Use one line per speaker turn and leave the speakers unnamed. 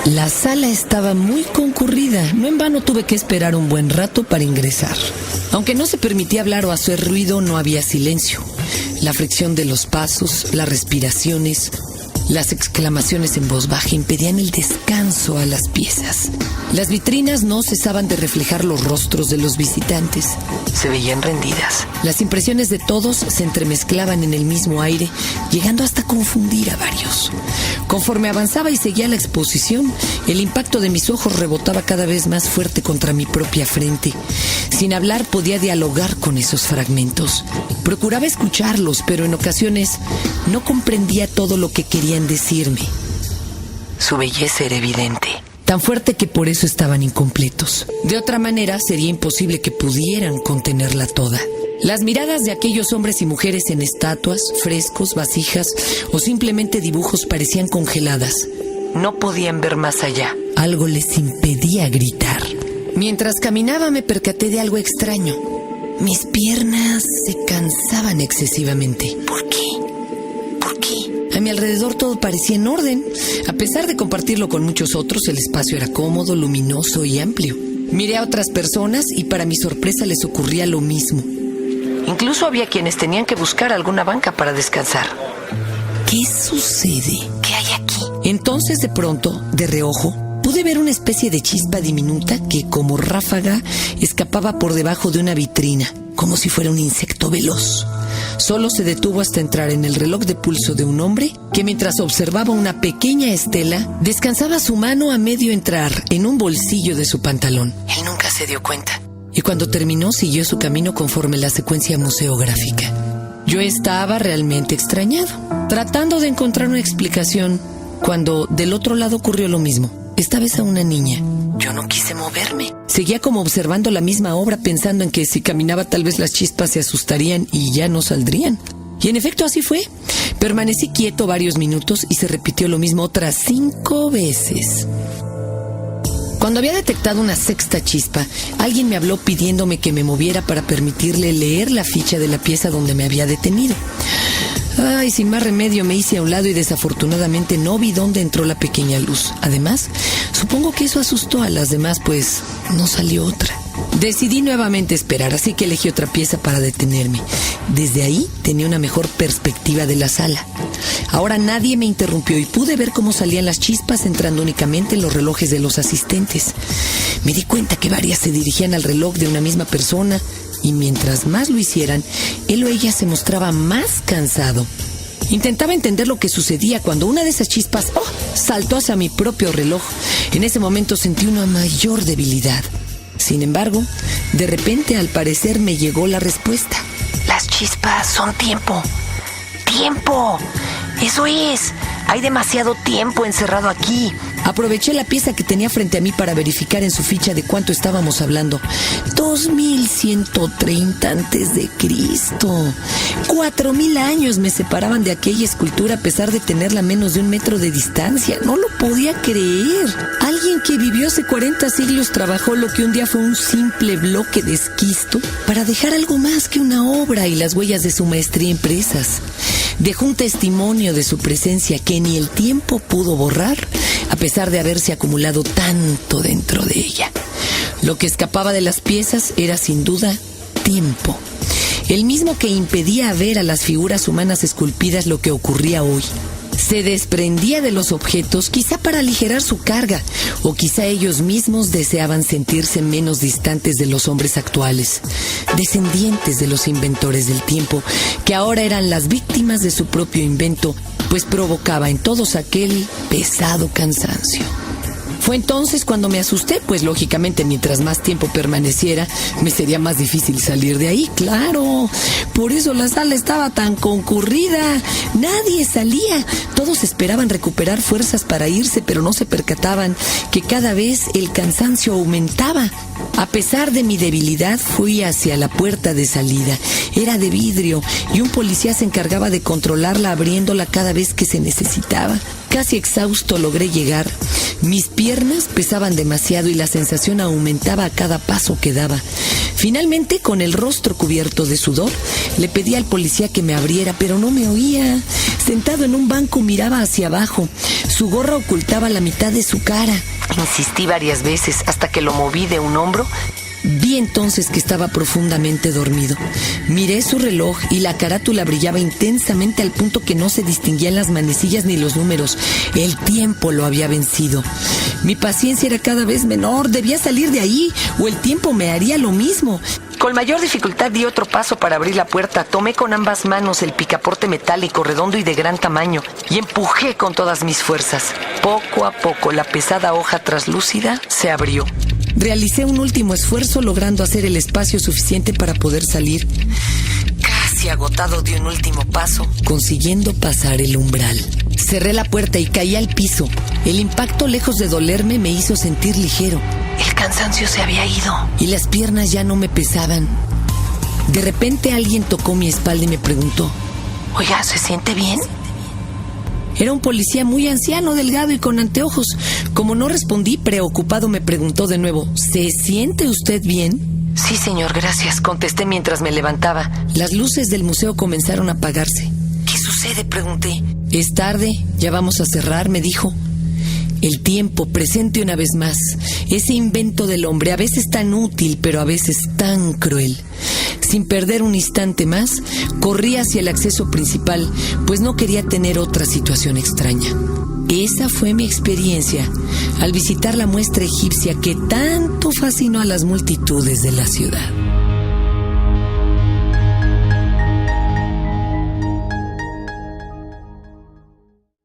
La sala estaba muy concurrida. No en vano tuve que esperar un buen rato para ingresar. Aunque no se permitía hablar o hacer ruido, no había silencio. La fricción de los pasos, las respiraciones, las exclamaciones en voz baja impedían el descanso a las piezas. Las vitrinas no cesaban de reflejar los rostros de los visitantes. Se veían rendidas. Las impresiones de todos se entremezclaban en el mismo aire, llegando hasta confundir a varios. Conforme avanzaba y seguía la exposición, el impacto de mis ojos rebotaba cada vez más fuerte contra mi propia frente. Sin hablar podía dialogar con esos fragmentos. Procuraba escucharlos, pero en ocasiones no comprendía todo lo que querían decirme. Su belleza era evidente, tan fuerte que por eso estaban incompletos. De otra manera, sería imposible que pudieran contenerla toda. Las miradas de aquellos hombres y mujeres en estatuas, frescos, vasijas o simplemente dibujos parecían congeladas. No podían ver más allá. Algo les impedía gritar. Mientras caminaba me percaté de algo extraño. Mis piernas se cansaban excesivamente. ¿Por qué? A mi alrededor todo parecía en orden. A pesar de compartirlo con muchos otros, el espacio era cómodo, luminoso y amplio. Miré a otras personas y para mi sorpresa les ocurría lo mismo. Incluso había quienes tenían que buscar alguna banca para descansar. ¿Qué sucede? ¿Qué hay aquí? Entonces, de pronto, de reojo, pude ver una especie de chispa diminuta que, como ráfaga, escapaba por debajo de una vitrina, como si fuera un insecto veloz. Solo se detuvo hasta entrar en el reloj de pulso de un hombre que, mientras observaba una pequeña estela, descansaba su mano a medio entrar en un bolsillo de su pantalón. Él nunca se dio cuenta. Y cuando terminó, siguió su camino conforme la secuencia museográfica. Yo estaba realmente extrañado, tratando de encontrar una explicación, cuando del otro lado ocurrió lo mismo. Esta vez a una niña. Yo no quise moverme. Seguía como observando la misma obra, pensando en que si caminaba tal vez las chispas se asustarían y ya no saldrían. Y en efecto así fue. Permanecí quieto varios minutos y se repitió lo mismo otras 5 veces. Cuando había detectado una sexta chispa, alguien me habló pidiéndome que me moviera para permitirle leer la ficha de la pieza donde me había detenido. Ay, sin más remedio me hice a un lado y desafortunadamente no vi dónde entró la pequeña luz. Además, supongo que eso asustó a las demás, pues no salió otra. Decidí nuevamente esperar, así que elegí otra pieza para detenerme. Desde ahí tenía una mejor perspectiva de la sala. Ahora nadie me interrumpió y pude ver cómo salían las chispas entrando únicamente en los relojes de los asistentes. Me di cuenta que varias se dirigían al reloj de una misma persona y mientras más lo hicieran, él o ella se mostraba más cansado. Intentaba entender lo que sucedía cuando una de esas chispas saltó hacia mi propio reloj. En ese momento sentí una mayor debilidad. Sin embargo, de repente al parecer me llegó la respuesta. Las chispas son tiempo. ¡Tiempo! ¡Eso es! Hay demasiado tiempo encerrado aquí. Aproveché la pieza que tenía frente a mí para verificar en su ficha de cuánto estábamos hablando. 2130 antes de Cristo. 4000 años me separaban de aquella escultura a pesar de tenerla a menos de 1 metro de distancia. No lo podía creer. Alguien que vivió hace 40 siglos trabajó lo que un día fue un simple bloque de esquisto para dejar algo más que una obra y las huellas de su maestría impresas. Dejó un testimonio de su presencia que ni el tiempo pudo borrar, a pesar de haberse acumulado tanto dentro de ella. Lo que escapaba de las piezas era sin duda tiempo, el mismo que impedía ver a las figuras humanas esculpidas lo que ocurría hoy. Se desprendía de los objetos, quizá para aligerar su carga, o quizá ellos mismos deseaban sentirse menos distantes de los hombres actuales, descendientes de los inventores del tiempo, que ahora eran las víctimas de su propio invento, pues provocaba en todos aquel pesado cansancio. Fue entonces cuando me asusté, pues lógicamente mientras más tiempo permaneciera, me sería más difícil salir de ahí, claro. Por eso la sala estaba tan concurrida. Nadie salía. Todos esperaban recuperar fuerzas para irse, pero no se percataban que cada vez el cansancio aumentaba. A pesar de mi debilidad, fui hacia la puerta de salida. Era de vidrio y un policía se encargaba de controlarla abriéndola cada vez que se necesitaba. Casi exhausto logré llegar. Mis piernas pesaban demasiado y la sensación aumentaba a cada paso que daba. Finalmente, con el rostro cubierto de sudor, le pedí al policía que me abriera, pero no me oía. Sentado en un banco miraba hacia abajo. Su gorra ocultaba la mitad de su cara. Insistí varias veces hasta que lo moví de un hombro. Vi entonces que estaba profundamente dormido. Miré su reloj y la carátula brillaba intensamente al punto que no se distinguían las manecillas ni los números. El tiempo lo había vencido. Mi paciencia era cada vez menor. Debía salir de ahí o el tiempo me haría lo mismo. Con mayor dificultad di otro paso para abrir la puerta. Tomé con ambas manos el picaporte metálico redondo y de gran tamaño y empujé con todas mis fuerzas. Poco a poco la pesada hoja translúcida se abrió. Realicé un último esfuerzo logrando hacer el espacio suficiente para poder salir. Casi agotado di un último paso, consiguiendo pasar el umbral. Cerré la puerta y caí al piso. El impacto, lejos de dolerme, me hizo sentir ligero. El cansancio se había ido y las piernas ya no me pesaban. De repente alguien tocó mi espalda y me preguntó: «Oiga, ¿se siente bien?». Era un policía muy anciano, delgado y con anteojos. Como no respondí, preocupado me preguntó de nuevo: «¿Se siente usted bien?». «Sí, señor, gracias», contesté mientras me levantaba. Las luces del museo comenzaron a apagarse. «¿Qué sucede?», pregunté. «Es tarde, ya vamos a cerrar», me dijo. El tiempo, presente una vez más, ese invento del hombre, a veces tan útil, pero a veces tan cruel. Sin perder un instante más, corrí hacia el acceso principal, pues no quería tener otra situación extraña. Esa fue mi experiencia al visitar la muestra egipcia que tanto fascinó a las multitudes de la ciudad.